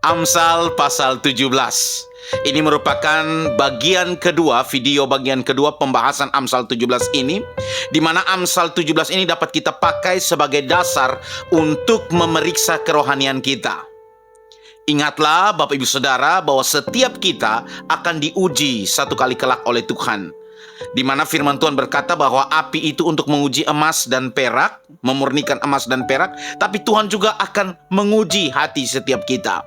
Amsal pasal 17. Ini merupakan bagian kedua, video bagian kedua pembahasan Amsal 17 ini, di mana Amsal 17 ini dapat kita pakai sebagai dasar untuk memeriksa kerohanian kita. Ingatlah Bapak Ibu Saudara bahwa setiap kita akan diuji satu kali kelak oleh Tuhan, di mana firman Tuhan berkata bahwa api itu untuk menguji emas dan perak, memurnikan emas dan perak, tapi Tuhan juga akan menguji hati setiap kita.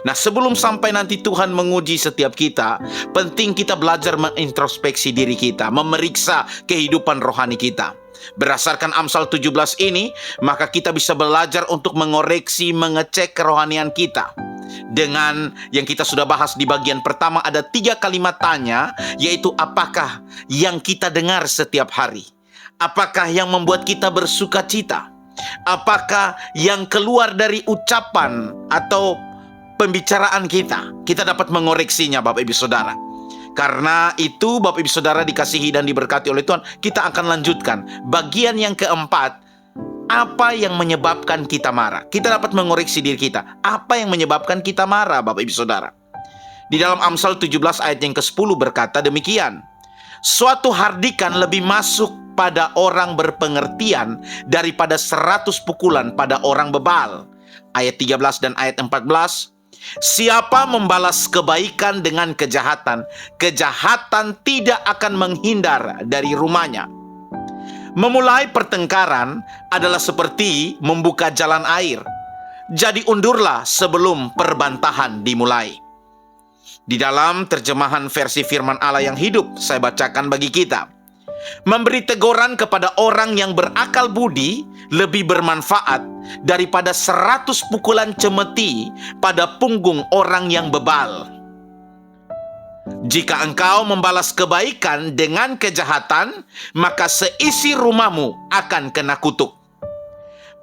Nah, sebelum sampai nanti Tuhan menguji setiap kita, penting kita belajar mengintrospeksi diri kita, memeriksa kehidupan rohani kita. Berdasarkan Amsal 17 ini, maka kita bisa belajar untuk mengoreksi, mengecek kerohanian kita. Dengan yang kita sudah bahas di bagian pertama, ada 3 kalimat tanya, yaitu apakah yang kita dengar setiap hari? Apakah yang membuat kita bersuka cita? Apakah yang keluar dari ucapan atau pembicaraan kita? Kita dapat mengoreksinya, Bapak Ibu Saudara. Karena itu Bapak Ibu Saudara dikasihi dan diberkati oleh Tuhan, kita akan lanjutkan bagian yang keempat. Apa yang menyebabkan kita marah? Kita dapat mengoreksi diri kita. Apa yang menyebabkan kita marah, Bapak Ibu Saudara? Di dalam Amsal 17 ayat yang ke-10 berkata demikian. Suatu hardikan lebih masuk pada orang berpengertian daripada 100 pukulan pada orang bebal. Ayat 13 dan ayat 14. Siapa membalas kebaikan dengan kejahatan, kejahatan tidak akan menghindar dari rumahnya. Memulai pertengkaran adalah seperti membuka jalan air. Jadi undurlah sebelum perbantahan dimulai. Di dalam terjemahan versi firman Allah yang hidup, saya bacakan bagi kita. Memberi teguran kepada orang yang berakal budi lebih bermanfaat daripada 100 pukulan cemeti pada punggung orang yang bebal. Jika engkau membalas kebaikan dengan kejahatan, maka seisi rumahmu akan kena kutuk.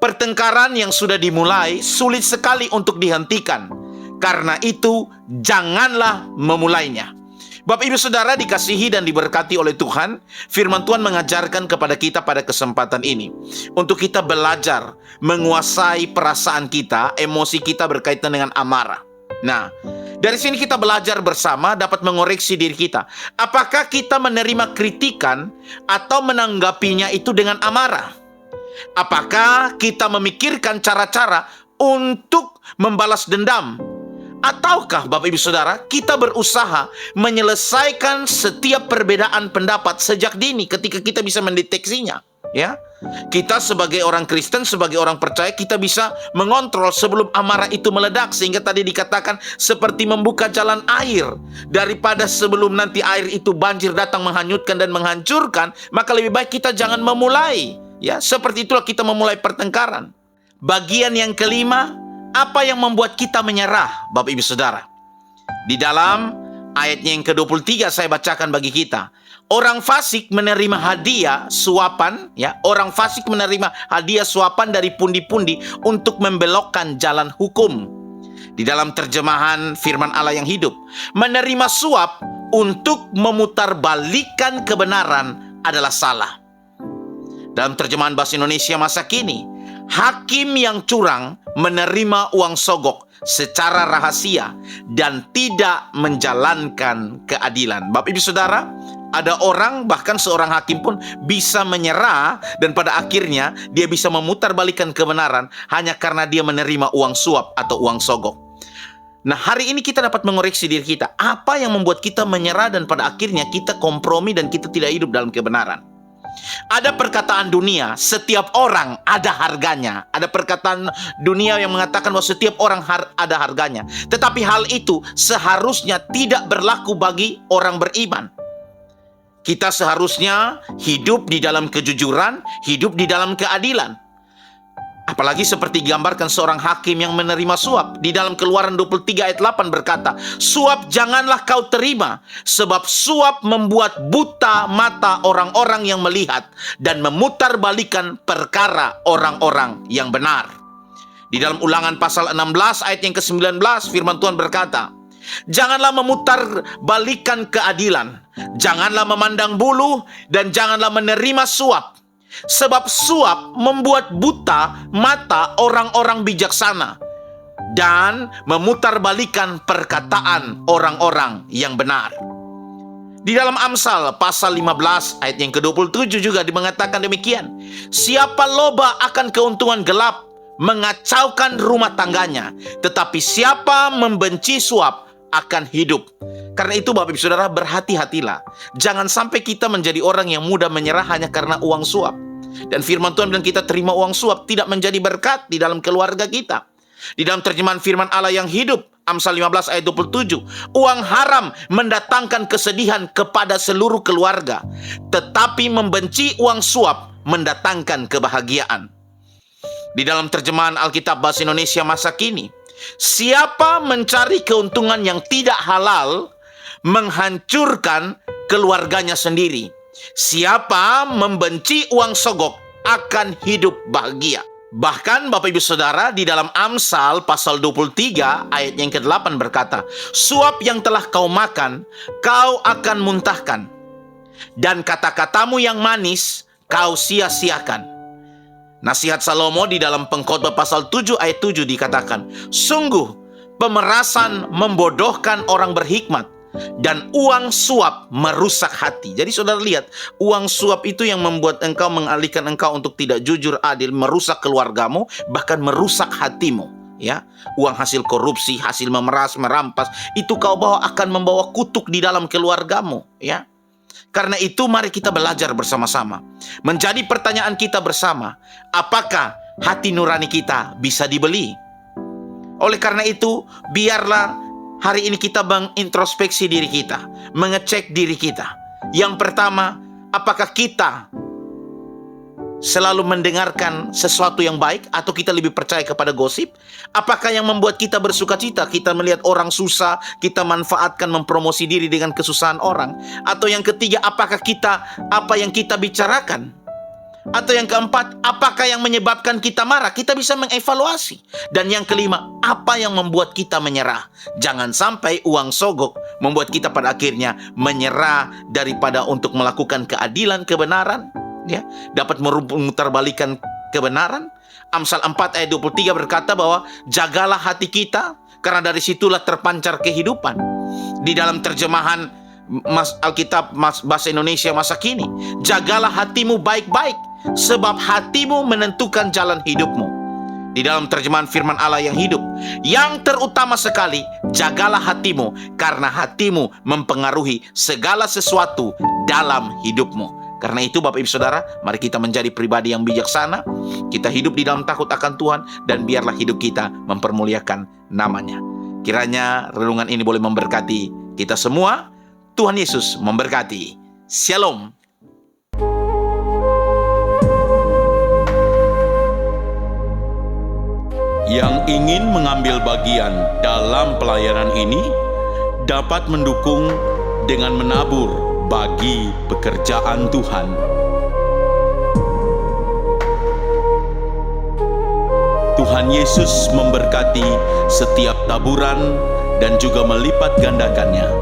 Pertengkaran yang sudah dimulai sulit sekali untuk dihentikan. Karena itu, janganlah memulainya. Bapak Ibu Saudara dikasihi dan diberkati oleh Tuhan, firman Tuhan mengajarkan kepada kita pada kesempatan ini untuk kita belajar menguasai perasaan kita, emosi kita berkaitan dengan amarah. Nah, dari sini kita belajar bersama dapat mengoreksi diri kita. Apakah kita menerima kritikan atau menanggapinya itu dengan amarah? Apakah kita memikirkan cara-cara untuk membalas dendam? Ataukah Bapak Ibu Saudara, kita berusaha menyelesaikan setiap perbedaan pendapat sejak dini ketika kita bisa mendeteksinya, ya? Kita sebagai orang Kristen, sebagai orang percaya, kita bisa mengontrol sebelum amarah itu meledak, sehingga tadi dikatakan seperti membuka jalan air. Daripada sebelum nanti air itu banjir datang menghanyutkan dan menghancurkan, maka lebih baik kita jangan memulai, ya. Seperti itulah kita memulai pertengkaran. Bagian yang kelima, apa yang membuat kita menyerah, Bapak Ibu Saudara? Di dalam ayatnya yang ke-23 saya bacakan bagi kita. Orang fasik menerima hadiah suapan, ya. Orang fasik menerima hadiah suapan dari pundi-pundi untuk membelokkan jalan hukum. Di dalam terjemahan firman Allah yang hidup, menerima suap untuk memutarbalikkan kebenaran adalah salah. Dalam terjemahan bahasa Indonesia masa kini, hakim yang curang menerima uang sogok secara rahasia dan tidak menjalankan keadilan. Bapak Ibu Saudara, ada orang, bahkan seorang hakim pun bisa menyerah dan pada akhirnya dia bisa memutarbalikkan kebenaran hanya karena dia menerima uang suap atau uang sogok. Nah, hari ini kita dapat mengoreksi diri kita. Apa yang membuat kita menyerah dan pada akhirnya kita kompromi dan kita tidak hidup dalam kebenaran? Ada perkataan dunia, setiap orang ada harganya. Ada perkataan dunia yang mengatakan bahwa setiap orang ada harganya. Tetapi hal itu seharusnya tidak berlaku bagi orang beriman. Kita seharusnya hidup di dalam kejujuran, hidup di dalam keadilan. Apalagi seperti digambarkan seorang hakim yang menerima suap. Di dalam Keluaran 23 ayat 8 berkata, suap janganlah kau terima, sebab suap membuat buta mata orang-orang yang melihat dan memutarbalikan perkara orang-orang yang benar. Di dalam Ulangan pasal 16 ayat yang ke-19 firman Tuhan berkata, janganlah memutarbalikan keadilan, janganlah memandang bulu, dan janganlah menerima suap. Sebab suap membuat buta mata orang-orang bijaksana dan memutarbalikkan perkataan orang-orang yang benar. Di dalam Amsal pasal 15 ayat yang ke-27 juga mengatakan demikian. Siapa loba akan keuntungan gelap, mengacaukan rumah tangganya, tetapi siapa membenci suap akan hidup. Karena itu Bapak Ibu Saudara, berhati-hatilah. Jangan sampai kita menjadi orang yang mudah menyerah hanya karena uang suap. Dan firman Tuhan bilang kita terima uang suap tidak menjadi berkat di dalam keluarga kita. Di dalam terjemahan firman Allah yang hidup, Amsal 15 ayat 27, uang haram mendatangkan kesedihan kepada seluruh keluarga, tetapi membenci uang suap mendatangkan kebahagiaan. Di dalam terjemahan Alkitab Bahasa Indonesia masa kini, siapa mencari keuntungan yang tidak halal, menghancurkan keluarganya sendiri. Siapa membenci uang sogok akan hidup bahagia. Bahkan Bapak Ibu Saudara, di dalam Amsal pasal 23 ayat yang ke-8 berkata, suap yang telah kau makan, kau akan muntahkan, dan kata-katamu yang manis kau sia-siakan. Nasihat Salomo di dalam Pengkhotbah pasal 7 ayat 7 dikatakan, sungguh pemerasan membodohkan orang berhikmat, dan uang suap merusak hati. Jadi saudara lihat, uang suap itu yang membuat engkau, mengalihkan engkau untuk tidak jujur, adil, merusak keluargamu, bahkan merusak hatimu. Ya, uang hasil korupsi, hasil memeras, merampas, itu kau bawa akan membawa kutuk di dalam keluargamu. Ya, karena itu mari kita belajar bersama-sama. Menjadi pertanyaan kita bersama, apakah hati nurani kita bisa dibeli? Oleh karena itu, biarlah hari ini kita mengintrospeksi diri kita, mengecek diri kita. Yang pertama, apakah kita selalu mendengarkan sesuatu yang baik atau kita lebih percaya kepada gosip? Apakah yang membuat kita bersuka cita? Kita melihat orang susah, kita manfaatkan mempromosi diri dengan kesusahan orang. Atau yang ketiga, apakah apa yang kita bicarakan? Atau yang keempat, apakah yang menyebabkan kita marah? Kita bisa mengevaluasi. Dan yang kelima, apa yang membuat kita menyerah? Jangan sampai uang sogok membuat kita pada akhirnya menyerah daripada untuk melakukan keadilan, kebenaran, ya, dapat memutarbalikkan kebenaran. Amsal 4 ayat 23 berkata bahwa jagalah hati kita, karena dari situlah terpancar kehidupan. Di dalam terjemahan Alkitab Bahasa Indonesia masa kini, jagalah hatimu baik-baik, sebab hatimu menentukan jalan hidupmu. Di dalam terjemahan firman Allah yang hidup, yang terutama sekali, jagalah hatimu, karena hatimu mempengaruhi segala sesuatu dalam hidupmu. Karena itu Bapak Ibu Saudara, mari kita menjadi pribadi yang bijaksana. Kita hidup di dalam takut akan Tuhan, dan biarlah hidup kita mempermuliakan namanya. Kiranya renungan ini boleh memberkati kita semua. Tuhan Yesus memberkati. Shalom. Yang ingin mengambil bagian dalam pelayanan ini dapat mendukung dengan menabur bagi pekerjaan Tuhan. Tuhan Yesus memberkati setiap taburan dan juga melipat gandakannya.